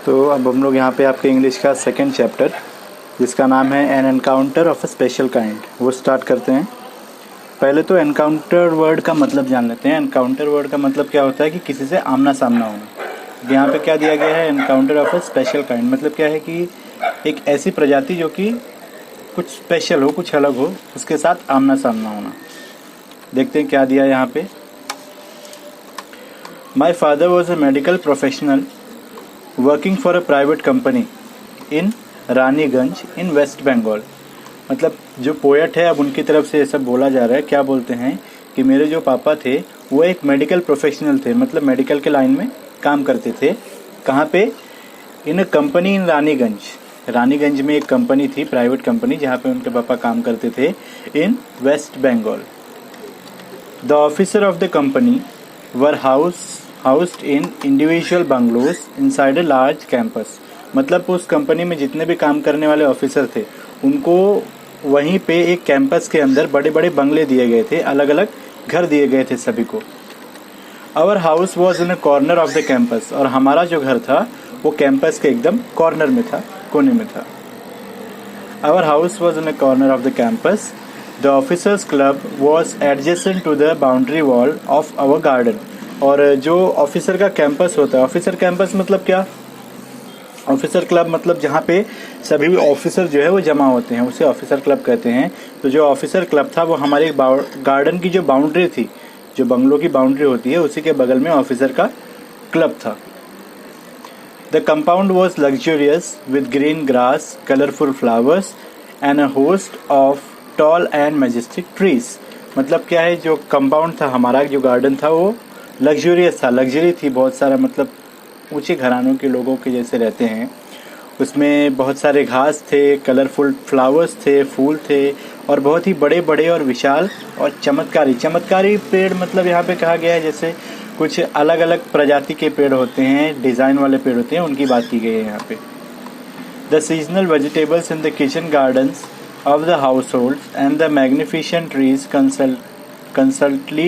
तो अब हम लोग यहाँ पे आपके इंग्लिश का सेकंड चैप्टर जिसका नाम है N encounter of a special kind वो स्टार्ट करते हैं। पहले तो एनकाउंटर वर्ड का मतलब जान लेते हैं। एनकाउंटर वर्ड का मतलब क्या होता है कि किसी से आमना सामना होना। यहाँ पे क्या दिया गया है, encounter of a special kind मतलब क्या है कि एक ऐसी प्रजाति जो कि कुछ स्पेशल हो, कुछ अलग हो, उसके साथ आमना सामना होना। देखते हैं क्या दिया यहाँ पे। My father was a medical professional working for a private company in Raniganj in West Bengal. मतलब जो पोएट है अब उनकी तरफ से ये सब बोला जा रहा है। क्या बोलते हैं कि मेरे जो पापा थे वो एक मेडिकल प्रोफेशनल थे, मतलब मेडिकल के लाइन में काम करते थे। कहाँ पे? In a company in Raniganj. Raniganj में एक कंपनी थी, प्राइवेट कंपनी, जहाँ पे उनके पापा काम करते थे, in West Bengal. The officer of the company were housed in individual bungalows inside a large campus. मतलब उस कंपनी में जितने भी काम करने वाले ऑफिसर थे उनको वहीं पे एक कैंपस के अंदर बड़े बड़े बंगले दिए गए थे, अलग अलग घर दिए गए थे सभी को। Our house was in a corner of the campus. और हमारा जो घर था वो कैंपस के एकदम कॉर्नर में था, कोने में था। Our house was in a corner of the campus. The officers club was adjacent to the boundary wall of our garden. और जो ऑफिसर का कैंपस होता है, ऑफिसर कैंपस मतलब क्या? ऑफिसर क्लब मतलब जहाँ पे सभी ऑफिसर जो है वो जमा होते हैं, उसे ऑफिसर क्लब कहते हैं। तो जो ऑफिसर क्लब था वो हमारे गार्डन की जो बाउंड्री थी, जो बंगलों की बाउंड्री होती है, उसी के बगल में ऑफिसर का क्लब था। The compound was luxurious with green grass, colourful flowers and a host of tall and majestic trees. मतलब क्या है, जो कंपाउंड था हमारा, जो गार्डन था वो लग्जूरियस था, लग्जरी थी, बहुत सारा, मतलब ऊंचे घरानों के लोगों के जैसे रहते हैं। उसमें बहुत सारे घास थे, कलरफुल फ्लावर्स थे, फूल थे, और बहुत ही बड़े बड़े और विशाल और चमत्कारी पेड़। मतलब यहाँ पे कहा गया है जैसे कुछ अलग अलग प्रजाति के पेड़ होते हैं, डिजाइन वाले पेड़ होते हैं, उनकी बात की गई है यहाँ पे। The seasonal vegetables in the kitchen gardens of the households and the magnificent trees constantly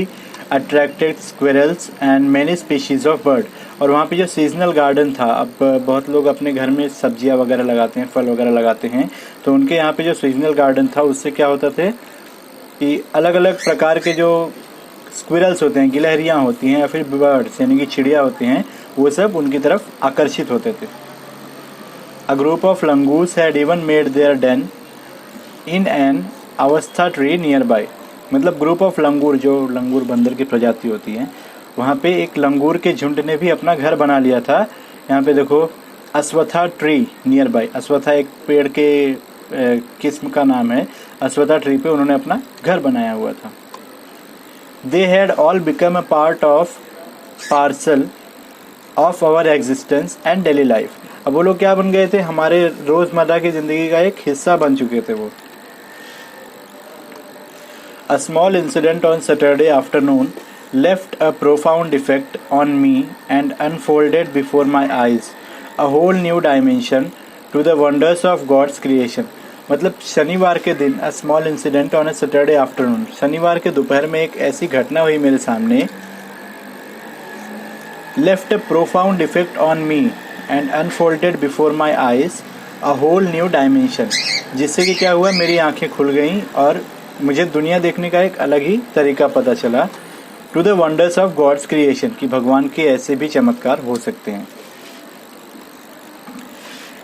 attracted squirrels and many species of bird। और वहाँ पे जो सीजनल गार्डन था, अब बहुत लोग अपने घर में सब्जियाँ वगैरह लगाते हैं, फल वगैरह लगाते हैं, तो उनके यहाँ पे जो सीजनल गार्डन था उससे क्या होता थे कि अलग अलग प्रकार के जो स्क्विरल्स होते हैं, गिलहरियाँ होती हैं, या फिर बर्ड्स यानी कि चिड़िया होती हैं, वो सब उनकी तरफ आकर्षित होते थे। A group of langurs had even made their den in an अवस्था ट्री नियर बाय। मतलब ग्रुप ऑफ लंगूर, जो लंगूर बंदर की प्रजाति होती है, वहाँ पे एक लंगूर के झुंड ने भी अपना घर बना लिया था। यहाँ पे देखो, अश्वत्था ट्री नियर बाय। अश्वत्था एक पेड़ के किस्म का नाम है। अश्वत्था ट्री पे उन्होंने अपना घर बनाया हुआ था। They had all become a parcel of our existence and daily life. अब वो लोग क्या बन गए थे? हमारे रोजमर्रा की जिंदगी का एक हिस्सा बन चुके थे वो। A small incident on Saturday afternoon left a profound effect on me and unfolded before my eyes a whole new dimension to the wonders of God's creation। मतलब शनिवार के दिन, a small incident on a Saturday afternoon, शनिवार के दोपहर में एक ऐसी घटना हुई मेरे सामने, left a profound effect on me and unfolded before my eyes a whole new dimension, जिससे कि क्या हुआ, मेरी आंखें खुल गईं और मुझे दुनिया देखने का एक अलग ही तरीका पता चला। To the wonders of god's creation, कि भगवान के ऐसे भी चमत्कार हो सकते हैं।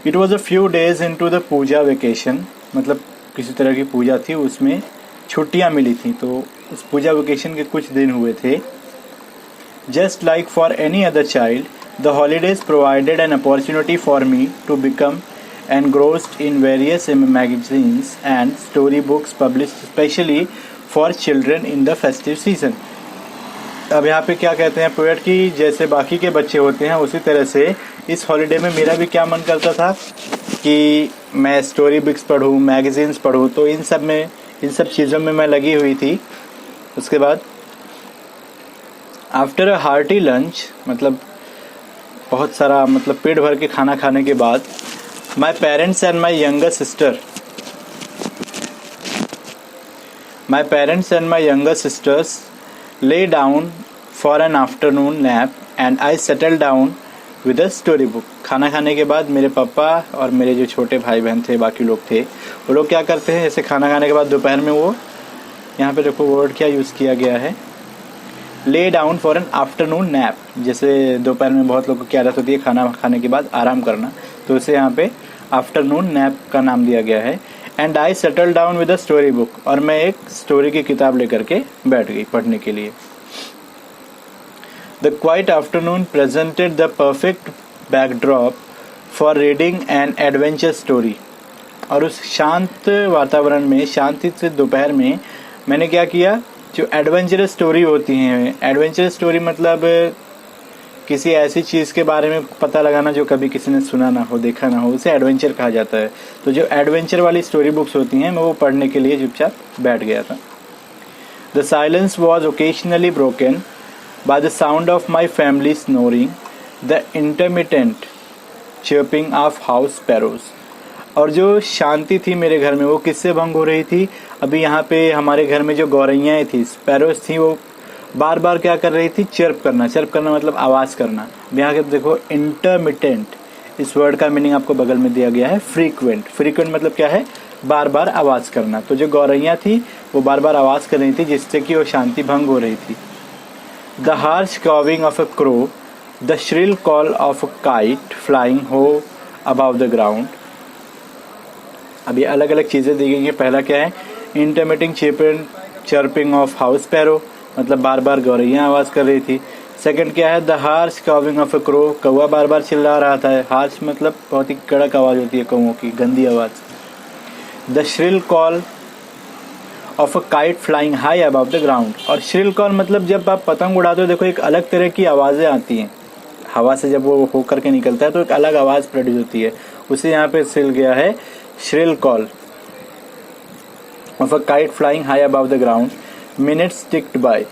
It was a few days in to the puja vacation. मतलब किसी तरह की पूजा थी, उसमें छुट्टियां मिली थी, तो उस पूजा वेकेशन के कुछ दिन हुए थे। Just like for any other child, the holidays provided an opportunity for me to become engrossed in various magazines and story books published specially for children in the festive season। अब यहाँ पे क्या कहते हैं पोएट की, जैसे बाकी के बच्चे होते हैं उसी तरह से इस हॉलीडे में मेरा भी क्या मन करता था कि मैं स्टोरी बुक्स पढूं, मैगजीन्स पढूं, तो इन सब चीज़ों में मैं लगी हुई थी। उसके बाद आफ्टर अ हार्टी लंच, मतलब बहुत सारा, मतलब पेट भर के खाना खाने के बाद, My parents and my younger sisters lay down for an afternoon nap and I settled down with a story book. खाना खाने के बाद मेरे पापा और मेरे जो छोटे भाई बहन थे, बाकी लोग थे, वो लोग क्या करते हैं, जैसे खाना खाने के बाद दोपहर में वो, यहाँ पे देखो वर्ड क्या यूज़ किया गया है, lay down for an afternoon nap. जैसे दोपहर में बहुत लोगों की आदत होती है खाना खाने के बाद आराम करना, तो उसे यहाँ पे आफ्टरनून नैप का नाम दिया गया है। And I settle down with a story book, और मैं एक स्टोरी की किताब लेकर के बैठ गई पढ़ने के लिए। The quite afternoon presented the perfect backdrop for reading an adventure story. और उस शांत वातावरण में, शांति से दोपहर में मैंने क्या किया, जो एडवेंचरस स्टोरी होती हैं, एडवेंचरस स्टोरी मतलब किसी ऐसी चीज़ के बारे में पता लगाना जो कभी किसी ने सुना ना हो, देखा ना हो, उसे एडवेंचर कहा जाता है। तो जो एडवेंचर वाली स्टोरी बुक्स होती हैं, मैं वो पढ़ने के लिए चुपचाप बैठ गया था। The silence was occasionally broken by the sound of my family snoring, the intermittent chirping of house sparrows. और जो शांति थी मेरे घर में, वो किससे भंग हो रही थी, अभी यहाँ पे हमारे घर में जो गौरैयाँ थी, स्पैरोज थी, वो बार बार क्या कर रही थी, चिर्प करना मतलब आवाज़ करना। यहाँ के देखो इंटरमिटेंट, इस वर्ड का मीनिंग आपको बगल में दिया गया है फ्रीक्वेंट मतलब क्या है, बार बार आवाज़ करना। तो जो गौरैयाँ थी वो बार बार आवाज़ कर रही थी, जिससे कि वो शांति भंग हो रही थी। The harsh cawing of a crow, the shrill call of a kite flying high above the ground. अब ये अलग अलग चीज़ें दी गई हैं। पहला क्या है, इंटरमिटिंग चर्पिंग ऑफ हाउस स्पैरो, मतलब बार बार गौरैया आवाज़ कर रही थी। सेकंड क्या है, the harsh cawing of a crow, कौवा बार बार चिल्ला रहा था। हार्श मतलब बहुत ही कड़क आवाज़ होती है कौवों की, गंदी आवाज़। The shrill call of a kite flying high above the ground. और श्रिल कॉल मतलब जब आप पतंग उड़ाते हो, देखो एक अलग तरह की आवाज़ें आती हैं हवा से, जब वो होकर के निकलता है तो एक अलग आवाज़ प्रोड्यूस होती है, उसे यहाँ पे सिल गया है shrill call of a kite flying high above the ground. Minutes ticked by,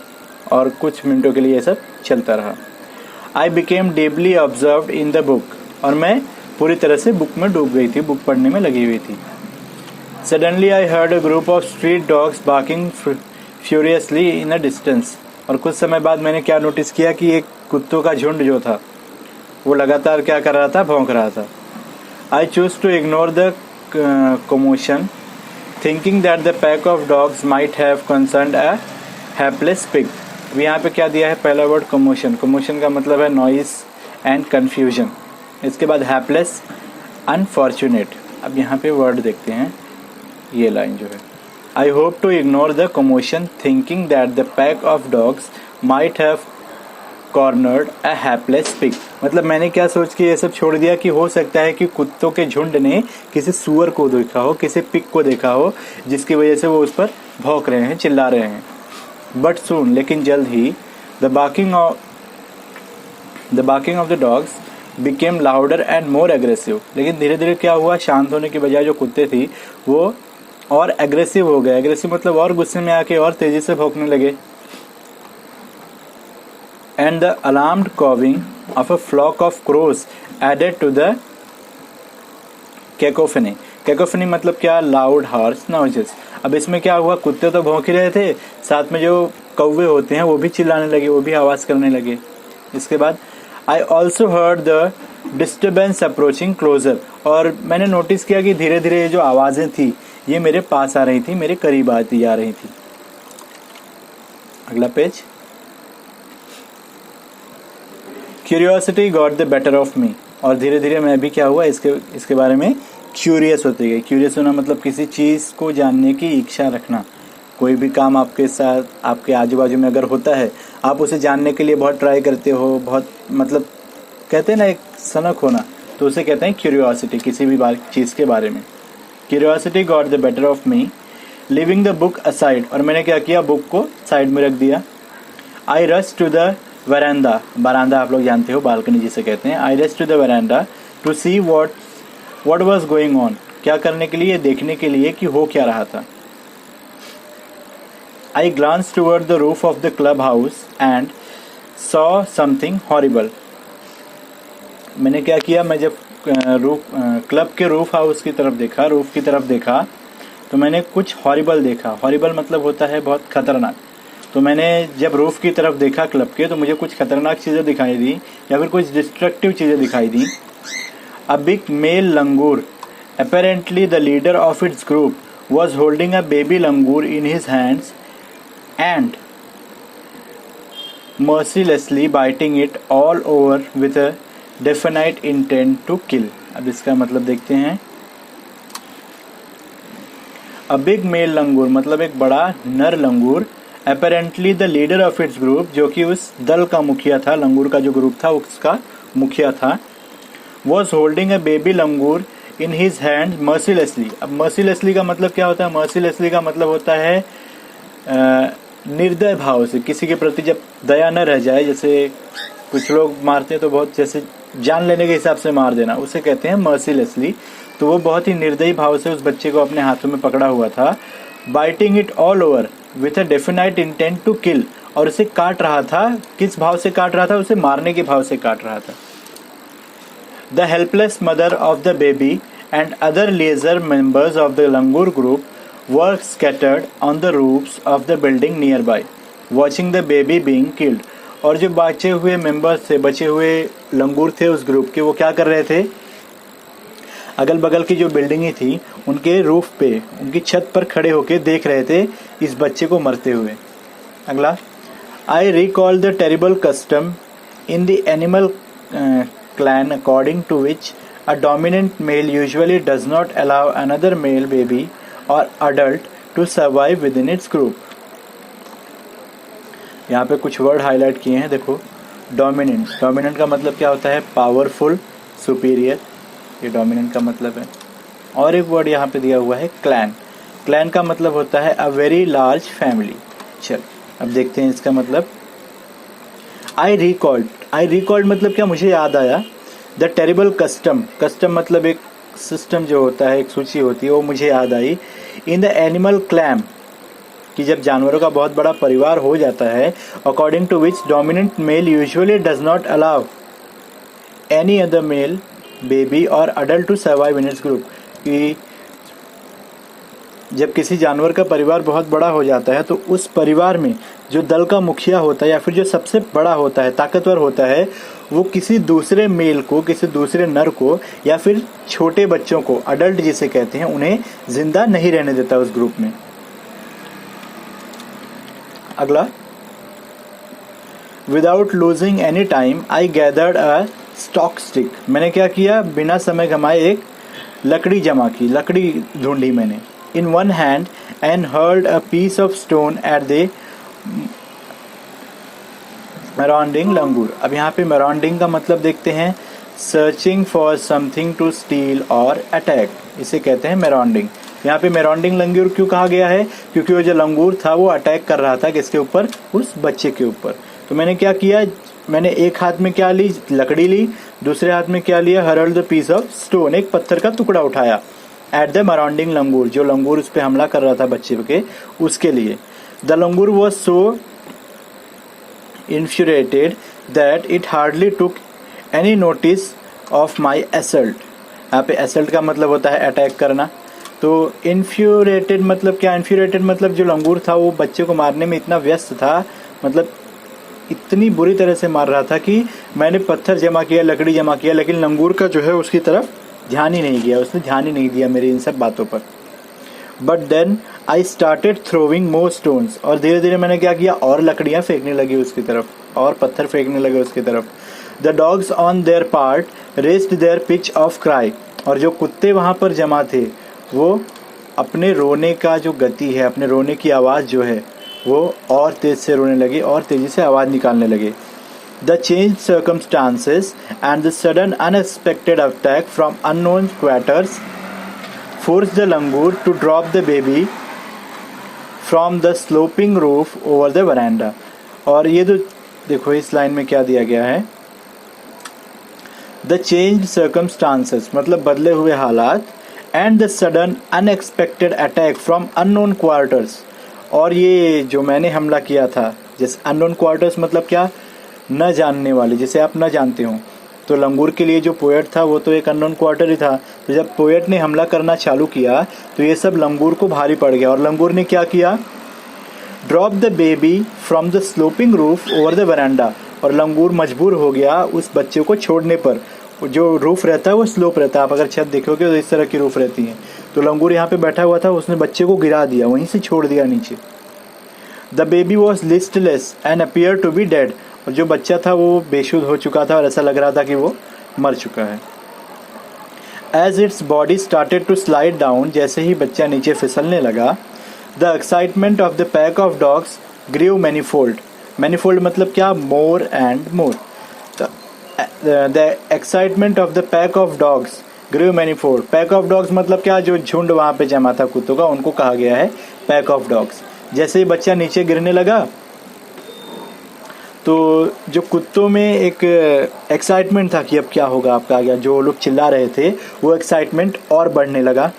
और कुछ मिनटों के लिए ये सब चलता रहा। I became deeply observed in the book, और मैं पूरी तरह से बुक में डूब गई थी, बुक पढ़ने में लगी हुई थी। Suddenly I heard a group of street dogs barking furiously in a distance. और कुछ समय बाद मैंने क्या नोटिस किया कि एक कुत्तों का झुंड जो था वो लगातार क्या कर रहा था, भौंक रहा था। I choose to ignore the commotion, thinking that the pack of dogs might have concerned a helpless pig। यहाँ पे क्या दिया है, पहला वर्ड commotion का मतलब है नॉइस एंड confusion। इसके बाद helpless, unfortunate। अब यहाँ पे वर्ड देखते हैं, ये लाइन जो है, I hope to ignore the commotion, thinking that the pack of dogs might have cornered a hapless pig. मतलब मैंने क्या सोच के ये सब छोड़ दिया कि हो सकता है कि कुत्तों के झुंड ने किसी सुअर को देखा हो, किसी पिग को देखा हो, जिसकी वजह से वो उस पर भौंक रहे हैं, चिल्ला रहे हैं। बट सून, लेकिन जल्द ही, the barking of the dogs became louder and more aggressive. लेकिन धीरे धीरे क्या हुआ, शांत होने के बजाय जो कुत्ते थी वो और एग्रेसिव हो गए। एग्रेसिव मतलब और गुस्से में आके और तेजी से भौंकने लगे। And the alarmed cawing of a flock of crows added to the cacophony। Cacophony मतलब क्या, लाउड हार्श नॉइजेस। अब इसमें क्या हुआ, कुत्ते तो भौंक ही रहे थे, साथ में जो कौवे होते हैं वो भी चिल्लाने लगे, वो भी आवाज़ करने लगे। इसके बाद I also heard the disturbance approaching closer. और मैंने नोटिस किया कि धीरे धीरे जो आवाज़ें थी ये मेरे पास आ रही थी, मेरे करीब आती जा रही थी। अगला page. Curiosity got the better of me. और धीरे धीरे मैं भी क्या हुआ, इसके बारे में क्यूरियस होते गए। क्यूरियस होना मतलब किसी चीज़ को जानने की इच्छा रखना। कोई भी काम आपके साथ, आपके आजू बाजू में अगर होता है, आप उसे जानने के लिए बहुत ट्राई करते हो, बहुत मतलब कहते हैं ना एक सनक होना, तो उसे कहते हैं क्यूरियोसिटी, किसी भी चीज़ के बारे में। Curiosity got the better of me, living the book aside. और मैंने क्या किया, बुक को साइड में रख दिया। I rush to the veranda, बरांदा आप लोग जानते हो, बालकनी जिसे कहते हैं। I rush to the veranda to see what was going on. क्या करने के लिए, देखने के लिए कि हो क्या रहा था। I glance toward the roof of the club house and saw something horrible. मैंने क्या किया, मैं जब क्लब के रूफ हाउस की तरफ देखा, रूफ की तरफ देखा, तो मैंने कुछ हॉरिबल देखा। हॉरिबल मतलब होता है बहुत खतरनाक। तो मैंने जब रूफ की तरफ देखा क्लब के, तो मुझे कुछ खतरनाक चीज़ें दिखाई दी या फिर कुछ डिस्ट्रक्टिव चीज़ें दिखाई दी। A big male langur, apparently the leader of its group, was holding a baby langur in his hands and mercilessly biting it all over with a definite intent to kill. अब इसका मतलब देखते हैं। A big male लंगूर मतलब एक बड़ा नर लंगूर, apparently the leader of its group, जो कि उस दल का मुखिया था, लंगूर का जो ग्रुप था उसका मुखिया था, was holding a baby langur in his hand mercilessly। अब mercilessly का मतलब क्या होता है? mercilessly का मतलब होता है निर्दय भाव से, किसी के प्रति जब दया न रह जाए। जैसे कुछ लोग मारते हैं तो बहुत जैसे जान लेने के हिसाब से मार देना, उसे कहते हैं mercilessly। तो वो बहुत ही निर्दयी भाव से उस बच्चे को अपने हाथों में पकड़ा हुआ था। biting it all over with a definite intent to kill, और उसे काट रहा था। किस भाव से काट रहा था? उसे मारने के भाव से काट रहा था। The helpless mother of the baby and other lesser members of the langur group were scattered on the roofs of the building nearby, watching the baby being killed। और जो बचे हुए मेंबर्स थे, बचे हुए लंगूर थे उस ग्रुप के, वो क्या कर रहे थे? अगल बगल की जो बिल्डिंगें थी उनके रूफ पे, उनकी छत पर खड़े होकर देख रहे थे इस बच्चे को मरते हुए। अगला, I recall the terrible custom in the animal clan according to which a dominant male usually does not allow another male baby or adult to survive within its group। यहाँ पे कुछ वर्ड हाईलाइट किए हैं, देखो। Dominant, dominant का मतलब क्या होता है? पावरफुल, सुपीरियर, ये डोमिनेंट का मतलब है। और एक वर्ड यहाँ पे दिया हुआ है क्लैन। क्लैन का मतलब होता है अ वेरी लार्ज फैमिली। चल अब देखते हैं इसका मतलब। आई रिकॉल्ड मतलब क्या? मुझे याद आया। द टेरिबल कस्टम, कस्टम मतलब एक सिस्टम जो होता है, एक सूची होती है, वो मुझे याद आई। इन द एनिमल क्लैम, कि जब जानवरों का बहुत बड़ा परिवार हो जाता है, according to which dominant male usually does not allow any other male baby और adult to survive in its group. कि जब किसी जानवर का परिवार बहुत बड़ा हो जाता है तो उस परिवार में जो दल का मुखिया होता है या फिर जो सबसे बड़ा होता है, ताकतवर होता है, वो किसी दूसरे मेल को, किसी दूसरे नर को या फिर छोटे बच्चों को, अडल्ट जिसे कहते हैं, उन्हें जिंदा नहीं रहने देता उस ग्रुप में। अगला, without losing any time I gathered a stock stick. मैंने क्या किया? बिना समय गंवाए एक लकड़ी जमा की, लकड़ी ढूंढी मैंने। In one hand and hurled a piece of stone at the marauding langur. अब यहाँ पे मैराउंडिंग का मतलब देखते हैं, searching for something to steal और अटैक, इसे कहते हैं मैराउंडिंग। यहाँ पे मैराउंडिंग लंगूर क्यों कहा गया है? क्योंकि वो जो लंगूर था वो अटैक कर रहा था किसके ऊपर? उस बच्चे के ऊपर। तो मैंने क्या किया? मैंने एक हाथ में क्या ली? लकड़ी ली। दूसरे हाथ में क्या लिया? Hurled the piece of stone, एक पत्थर का टुकड़ा उठाया। एट द मैराउंडिंग लंगूर, जो लंगूर उस पर हमला कर रहा था बच्चे के, उसके लिए। The langur was so infuriated that it hardly took any notice of my assault। यहाँ पे assault का मतलब होता है अटैक करना। तो infuriated मतलब क्या? infuriated मतलब जो लंगूर था वो बच्चे को मारने में इतना व्यस्त था, मतलब इतनी बुरी तरह से मार रहा था कि मैंने पत्थर जमा किया, लकड़ी जमा किया, लेकिन लंगूर का जो है उसकी तरफ ध्यान ही नहीं गया, उसने ध्यान ही नहीं दिया मेरी इन सब बातों पर। But then I started throwing more stones, और धीरे धीरे मैंने क्या किया? और लकड़ियां फेंकने लगी उसकी तरफ, और पत्थर फेंकने लगे उसकी तरफ। The dogs on their part raised their pitch of cry, और जो कुत्ते वहां पर जमा थे वो अपने रोने का जो गति है, अपने रोने की आवाज़ जो है वो और तेज से रोने लगे और तेजी से आवाज़ निकालने लगे। The change circumstances and the sudden unexpected attack from unknown quarters forced the langur to drop the baby from the sloping roof over the veranda। और ये तो देखो इस लाइन में क्या दिया गया है? The changed circumstances मतलब बदले हुए हालात, and the sudden unexpected attack from unknown quarters, और ये जो मैंने हमला किया था, जैसे unknown quarters मतलब क्या? न जानने वाले, जिसे आप न जानते हो। तो लंगूर के लिए जो पोएट था वो तो एक अननोन क्वार्टर ही था। तो जब पोएट ने हमला करना चालू किया तो ये सब लंगूर को भारी पड़ गया, और लंगूर ने क्या किया? Drop the baby from the sloping roof over the वरांडा, और लंगूर मजबूर हो गया उस बच्चे को छोड़ने पर। जो रूफ रहता है वो स्लोप रहता है, आप अगर छत देखोगे तो इस तरह की रूफ रहती है। तो लंगूर यहाँ पे बैठा हुआ था, उसने बच्चे को गिरा दिया, वहीं से छोड़ दिया नीचे। The baby was listless and appear to be dead, और जो बच्चा था वो बेशुद्ध हो चुका था और ऐसा लग रहा था कि वो मर चुका है। As its body started to slide down, जैसे ही बच्चा नीचे फिसलने लगा, the excitement of the pack of dogs grew manifold. Manifold मतलब क्या? More and more. The excitement of the pack of dogs grew manifold. Pack of dogs मतलब क्या? जो झुंड वहां पे जमा था कुत्तों का, उनको कहा गया है पैक ऑफ डॉग्स। जैसे ही बच्चा नीचे गिरने लगा तो जो कुत्तों में एक एक्साइटमेंट था कि अब क्या होगा, अब क्या गया, जो लोग चिल्ला रहे थे वो एक्साइटमेंट और बढ़ने लगा।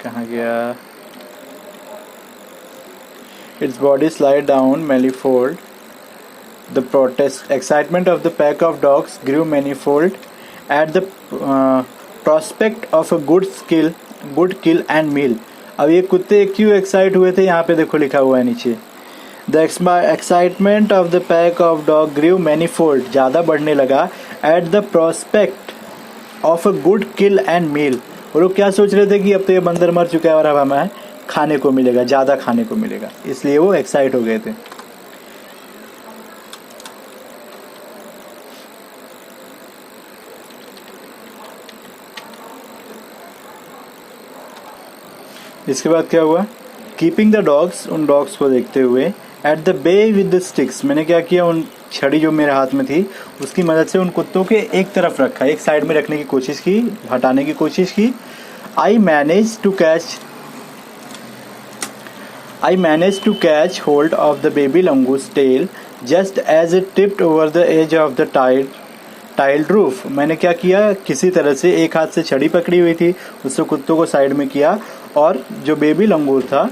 कहाँ गया? Its body slid down manifold. The protest excitement of the pack of dogs grew manifold at the prospect of a good kill and meal. अब ये कुत्ते क्यों एक्साइट हुए थे? यहाँ पे देखो लिखा हुआ है नीचे, The excitement of the pack of dog grew manifold, ज़्यादा बढ़ने लगा, at the prospect of a good kill and meal. वो लोग क्या सोच रहे थे कि अब तो ये बंदर मर चुका है और अब हमें खाने को मिलेगा, ज़्यादा खाने को मिलेगा, इसलिए वो एक्साइट हो गए थे। इसके बाद क्या हुआ? कीपिंग द डॉग्स, उन डॉग्स को देखते हुए, at the bay with the sticks, मैंने क्या किया, उन छड़ी जो मेरे हाथ में थी उसकी मदद से उन कुत्तों के एक तरफ रखा, एक साइड में रखने की कोशिश की, हटाने की कोशिश की। I manage to catch hold of the baby langoose tail just as it tipped over the edge of the tiled roof. मैंने क्या किया, किसी तरह से एक हाथ से छड़ी पकड़ी हुई थी, उससे कुत्तों को साइड में किया और जो बेबी लंगूर था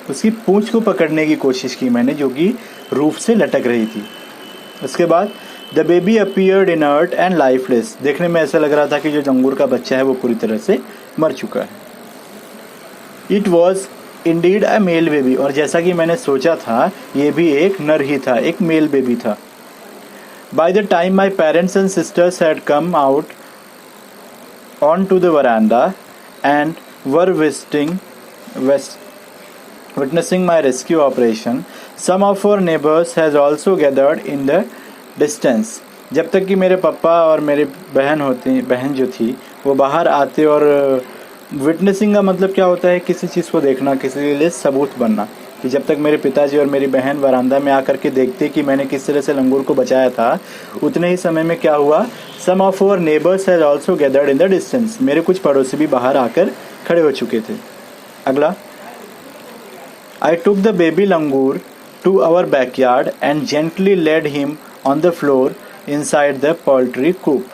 उसकी पूंछ को पकड़ने की कोशिश की मैंने, जो कि रूफ से लटक रही थी। उसके बाद the baby appeared inert and lifeless, देखने में ऐसा लग रहा था कि जो लंगूर का बच्चा है वो पूरी तरह से मर चुका है। It was indeed a mail baby, और जैसा कि मैंने सोचा था ये भी एक नर ही था, एक मेल बेबी था। By the time my parents and sisters had come out on to the veranda and were witnessing my rescue operation, some of our neighbors has also gathered in the distance. जब तक कि मेरे पापा और मेरी बहन जो थी वो बाहर आते, और विटनेसिंग का मतलब क्या होता है? किसी चीज़ को देखना, किसी के लिए सबूत बनना। कि जब तक मेरे पिताजी और मेरी बहन वरांदा में आकर के देखते कि मैंने किस तरह से लंगूर को बचाया था, उतने ही समय में क्या हुआ, some of our neighbours has also gathered in the distance, मेरे कुछ पड़ोसी भी बाहर आकर खड़े हो चुके थे। अगला, I took the baby langur to our backyard and gently laid him on the floor inside the poultry coop.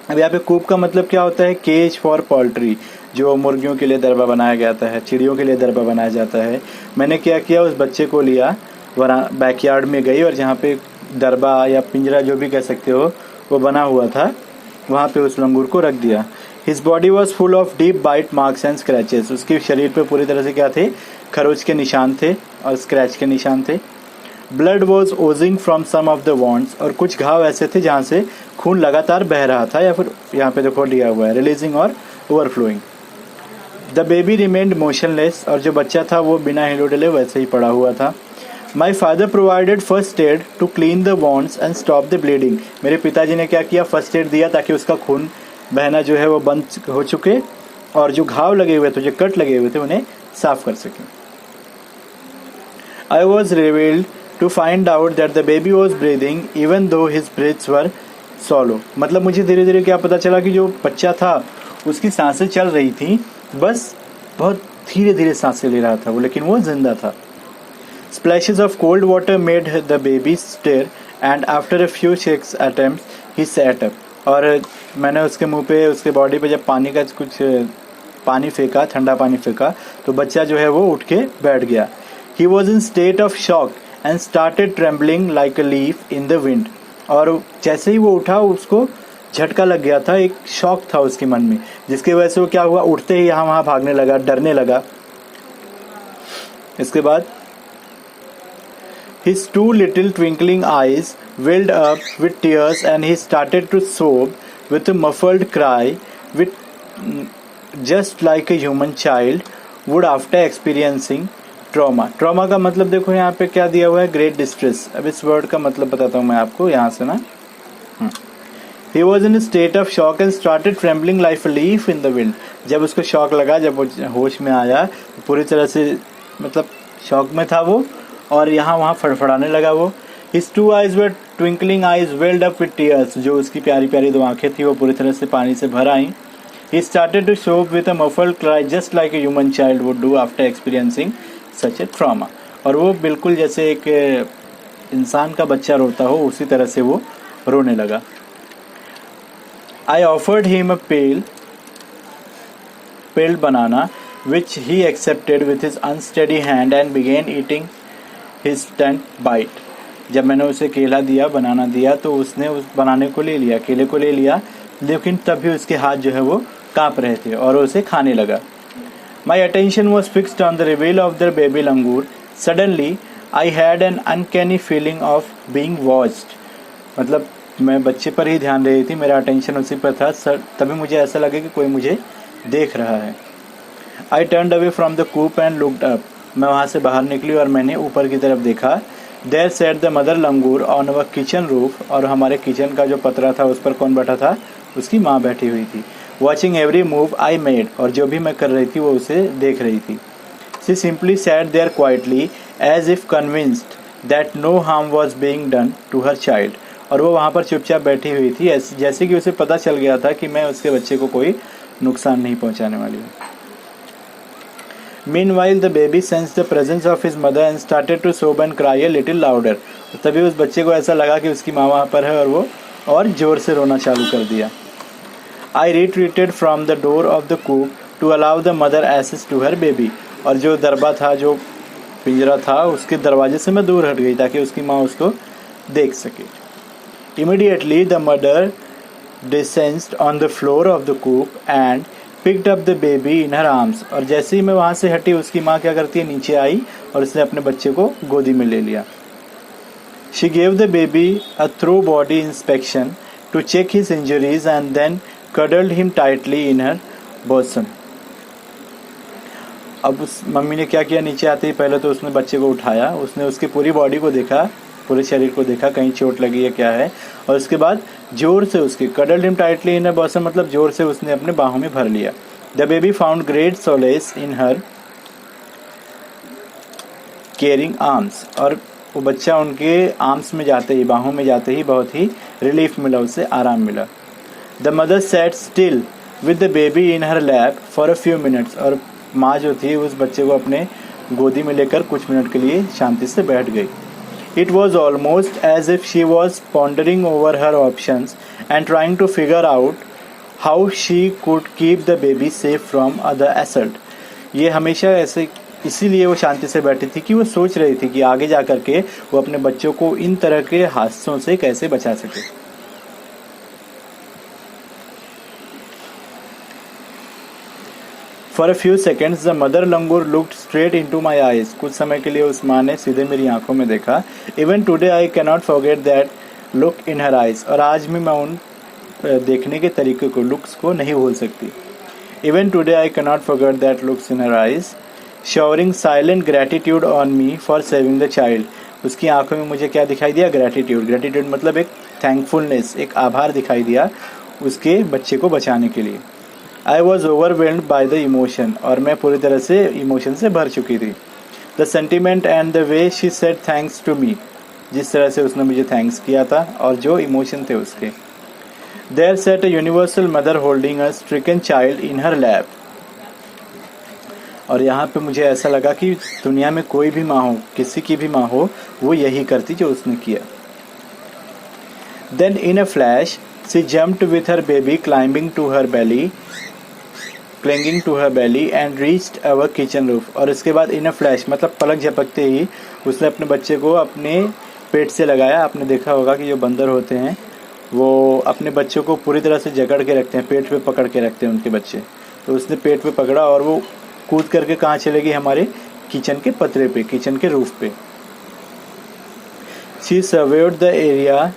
अब यहाँ पे कूप का मतलब क्या होता है? केज फॉर पोल्ट्री, जो मुर्गियों के लिए दरबा बनाया जाता है, चिड़ियों के लिए दरबा बनाया जाता है। मैंने क्या किया, उस बच्चे को लिया, बैकयार्ड में गई और जहाँ पे दरबा या पिंजरा जो भी कह सकते हो वो बना हुआ था, वहाँ पे उस लंगूर को रख दिया। His body was full of deep bite marks and scratches. उसके शरीर पे पूरी तरह से क्या थे? खरोच के निशान थे और स्क्रैच के निशान थे। Blood was oozing from some of the wounds, और कुछ घाव ऐसे थे जहाँ से खून लगातार बह रहा था, या फिर यहाँ पे देखो दिया हुआ है रिलीजिंग और overflowing. The baby remained motionless, और जो बच्चा था वो बिना हिलो डुले वैसे ही पड़ा हुआ था। My father provided first aid to clean the wounds and stop the bleeding. मेरे पिताजी ने क्या किया? फर्स्ट एड दिया ताकि उसका खून बहना जो है वो बंद हो चुके और जो घाव लगे हुए थे, जो कट लगे हुए थे, उन्हें साफ कर सके। I was revealed to find out that the baby was breathing even though his breaths were shallow. मतलब मुझे धीरे धीरे क्या पता चला कि जो बच्चा था उसकी सांसें चल रही थी, बस बहुत धीरे धीरे सांसें ले रहा था वो, लेकिन वो जिंदा था। Splashes of cold water made the baby stir and after a few shakes attempts he sat up. और मैंने उसके मुंह पे, उसके बॉडी पे जब पानी का कुछ पानी फेंका, ठंडा पानी फेंका, तो बच्चा जो है वो उठ के बैठ गया। He was in state of shock and started trembling like a leaf in the wind. और जैसे ही वो उठा उसको झटका लग गया था, एक शॉक था उसके मन में, जिसकी वजह से वो क्या हुआ, उठते ही यहाँ वहाँ भागने लगा, डरने लगा। इसके बाद his two little twinkling eyes welled up with tears and he started to sob with a muffled cry, with just like a human child would after experiencing trauma. Trauma का मतलब देखो यहाँ पे क्या दिया हुआ है, ग्रेट डिस्ट्रेस। अब इस वर्ड का मतलब बताता हूँ मैं आपको यहाँ से ना। He was in a state of shock and started trembling like a leaf in the wind. जब उसको शॉक लगा, जब वो होश में आया, पूरी तरह से मतलब शॉक में था वो, और यहाँ वहाँ फड़फड़ाने लगा वो। His two eyes were twinkling eyes welled up with tears. जो उसकी प्यारी प्यारी दो आंखें थी वो पूरी तरह से पानी से भर आई। He started to sob with a muffled cry just like a human child would do after experiencing such a trauma. और वो बिल्कुल जैसे एक इंसान का बच्चा रोता हो उसी तरह से वो रोने लगा। I offered him a peeled banana which he accepted with his unsteady hand and began eating his 10th bite. जब मैंने उसे केला दिया, बनाना दिया, तो उसने उस बनाने को ले लिया, केले को ले लिया, लेकिन तब भी उसके हाथ जो है वो कांप रहे थे और उसे खाने लगा। My attention was fixed on the reveal of the baby langur. Suddenly, I had an uncanny feeling of being watched. मतलब मैं बच्चे पर ही ध्यान रही थी, मेरा अटेंशन उसी पर था, तभी मुझे ऐसा लगा कि कोई मुझे देख रहा है। I turned away from the coop and looked up. मैं वहाँ से बाहर निकली और मैंने ऊपर की तरफ देखा। There sat the mother langur on our kitchen roof. और हमारे किचन का जो पतरा था उस पर कौन बैठा था, उसकी माँ बैठी हुई थी। Watching every move I made. और जो भी मैं कर रही थी वो उसे देख रही थी। She simply sat there quietly as if convinced that no harm was being done to her child. और वो वहाँ पर चुपचाप बैठी हुई थी, जैसे कि उसे पता चल गया था कि मैं उसके बच्चे को कोई नुकसान नहीं पहुँचाने वाली हूँ। Meanwhile, the baby sensed the presence of his mother and started to sob and cry a little louder. तभी उस बच्चे को ऐसा लगा कि उसकी माँ वहाँ पर है और वो और जोर से रोना चालू कर दिया। I retreated from the door of the coop to allow the mother access to her baby. और जो दरबा था, जो पिंजरा था, उसके दरवाजे से मैं दूर हट गई ताकि उसकी माँ उसको देख सके। Immediately, the mother descended on the floor of the coop and picked up the baby in her arms. और जैसे ही मैं वहाँ से हटी, उसकी माँ क्या करती है, नीचे आई और उसने अपने बच्चे को गोदी में ले लिया। She gave the baby a thorough body inspection to check his injuries and then cuddled him tightly in her bosom. अब उस मम्मी ने क्या किया, नीचे आते ही पहले तो उसने बच्चे को उठाया, उसने उसकी पूरी बॉडी को देखा, पूरे शरीर को देखा, कहीं चोट लगी है क्या है, और उसके बाद जोर से उसके cuddled him tightly in her bosom मतलब जोर से उसने अपने बाहों में भर लिया। The baby found great solace in her caring arms. और वो बच्चा उनके आर्म्स में जाते ही, बाहों में जाते ही बहुत ही रिलीफ मिला, उससे आराम मिला। The mother sat still with the baby in her lap for a few minutes. और माँ जो थी उस बच्चे को अपने गोदी में लेकर कुछ मिनट के लिए शांति से बैठ गई। It was almost as if she was pondering over her options and trying to figure out how she could keep the baby safe from other assault. ये हमेशा ऐसे इसीलिए वो शांति से बैठी थी कि वो सोच रही थी कि आगे जा कर के वो अपने बच्चों को इन तरह के हादसों से कैसे बचा सके। For a few seconds, the mother langur looked straight into my eyes. कुछ समय के लिए उस माँ ने सीधे मेरी आंखों में देखा। Even today, I cannot forget that look in her eyes. और आज भी मैं उन देखने के तरीके को, लुक्स को नहीं भूल सकती। Even today, I cannot forget that looks in her eyes, showering silent gratitude on me for saving the child. उसकी आंखों में मुझे क्या दिखाई दिया, ग्रेटिट्यूड। ग्रेटिट्यूड मतलब एक थैंकफुलनेस, एक आभार दिखाई दिया उसके बच्चे को बचाने के लिए। I was overwhelmed by the emotion. और मैं पूरी तरह से इमोशन से भर चुकी थी। The sentiment and the way she said thanks to me. जिस तरह से उसने मुझे थैंक्स किया था और जो इमोशन थे उसके। There sat a universal mother holding a stricken child in her lap. और यहाँ पे मुझे ऐसा लगा कि दुनिया में कोई भी माँ हो, किसी की भी माँ हो, वो यही करती जो उसने किया। Then in a flash, she jumped with her baby climbing to her belly and reached our kitchen roof. और इसके बाद in a flash मतलब पलक झपकते ही उसने अपने बच्चे को अपने पेट से लगाया। आपने देखा होगा कि जो बंदर होते हैं वो अपने बच्चों को पूरी तरह से जकड़ के रखते हैं, पेट पे पकड़ के रखते हैं उनके बच्चे। तो उसने पेट पे पकड़ा और वो कूद करके कहाँ चले गई, हमारे किचन के पतरे पे, किचन के रूफ पे। She served the area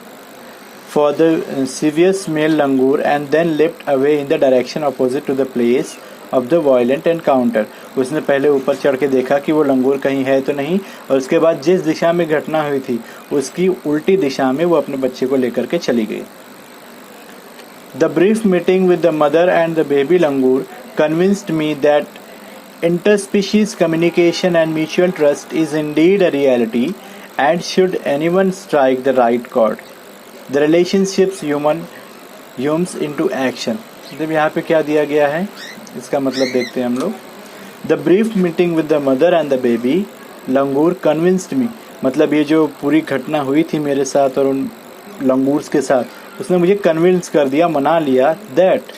for the severe male langur and then leapt away in the direction opposite to the place of the violent encounter। उसने पहले ऊपर चढ़ के देखा कि वो लंगूर कहीं है तो नहीं, और उसके बाद जिस दिशा में घटना हुई थी उसकी उल्टी दिशा में वो अपने बच्चे को लेकर के चली गई। The brief meeting with the mother and the baby langur convinced me that interspecies communication and mutual trust is indeed a reality, and should anyone strike the right chord, the relationships humans into action। मतलब यहाँ पे क्या दिया गया है, इसका मतलब देखते हैं हम लोग। The brief meeting with the mother and the baby langur convinced me, मतलब ये जो पूरी घटना हुई थी मेरे साथ और उन लंगूर्स के साथ, उसने मुझे कन्विंस कर दिया, मना लिया, that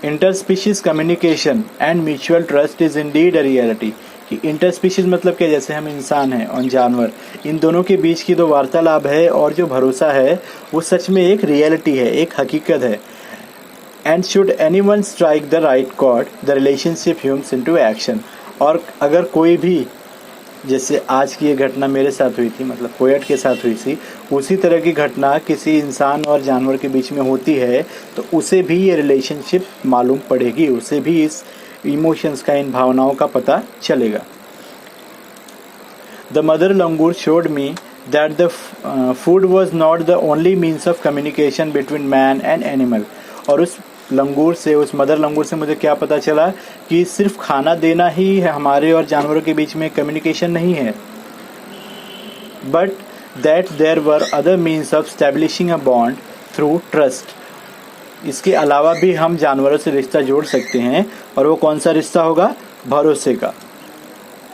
interspecies communication and mutual trust is indeed a reality, कि इंटरस्पीशीज मतलब क्या, जैसे हम इंसान हैं और जानवर, इन दोनों के बीच की जो वार्तालाप है और जो भरोसा है वो सच में एक रियलिटी है, एक हकीकत है। And should anyone strike the right chord, the relationship hums into action. और अगर कोई भी, जैसे आज की ये घटना मेरे साथ हुई थी, मतलब पोएट के साथ हुई थी, उसी तरह की घटना किसी इंसान और जानवर के बीच में होती है तो उसे भी ये रिलेशनशिप मालूम पड़ेगी, उसे भी इस इमोशंस का, इन भावनाओं का पता चलेगा। The mother langur showed me that the food was not the only means of communication between man and animal. और उस लंगूर से, उस मदर लंगूर से मुझे क्या पता चला कि सिर्फ खाना देना ही हमारे और जानवरों के बीच में कम्युनिकेशन नहीं है, but that there were other means of establishing a bond through trust. इसके अलावा भी हम जानवरों से रिश्ता जोड़ सकते हैं, और वो कौन सा रिश्ता होगा, भरोसे का।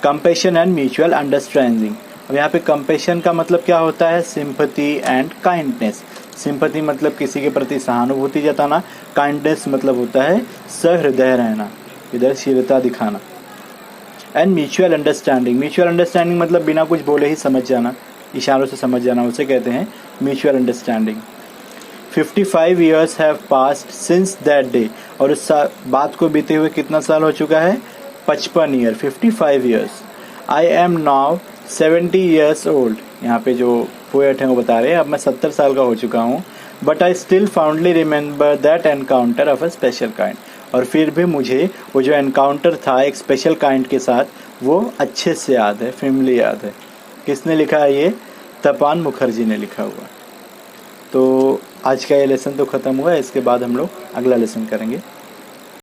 Compassion and mutual understanding. अब यहाँ पे कंपैशन का मतलब क्या होता है, सिंपैथी एंड काइंडनेस। सिंपैथी मतलब किसी के प्रति सहानुभूति जताना, काइंडनेस मतलब होता है सहृदय रहना, हृदयशीलता दिखाना। And mutual understanding, mutual understanding मतलब बिना कुछ बोले ही समझ जाना, इशारों से समझ जाना, उसे कहते हैं mutual understanding. 55 years have passed since that day। और उस बात को बीते हुए कितना साल हो चुका है, 55 year, 55 years। I am now 70 years old। यहाँ पे जो पोएट हैं वो बता रहे हैं अब मैं 70 साल का हो चुका हूँ। But I still fondly remember that encounter of a special kind। और फिर भी मुझे वो जो एनकाउंटर था एक स्पेशल काइंड के साथ, वो अच्छे से याद है, फैमिली याद है। किसने लिखा है ये, तपन मुखर्जी ने लिखा हुआ। तो आज का ये लेसन तो ख़त्म हुआ है, इसके बाद हम लोग अगला लेसन करेंगे।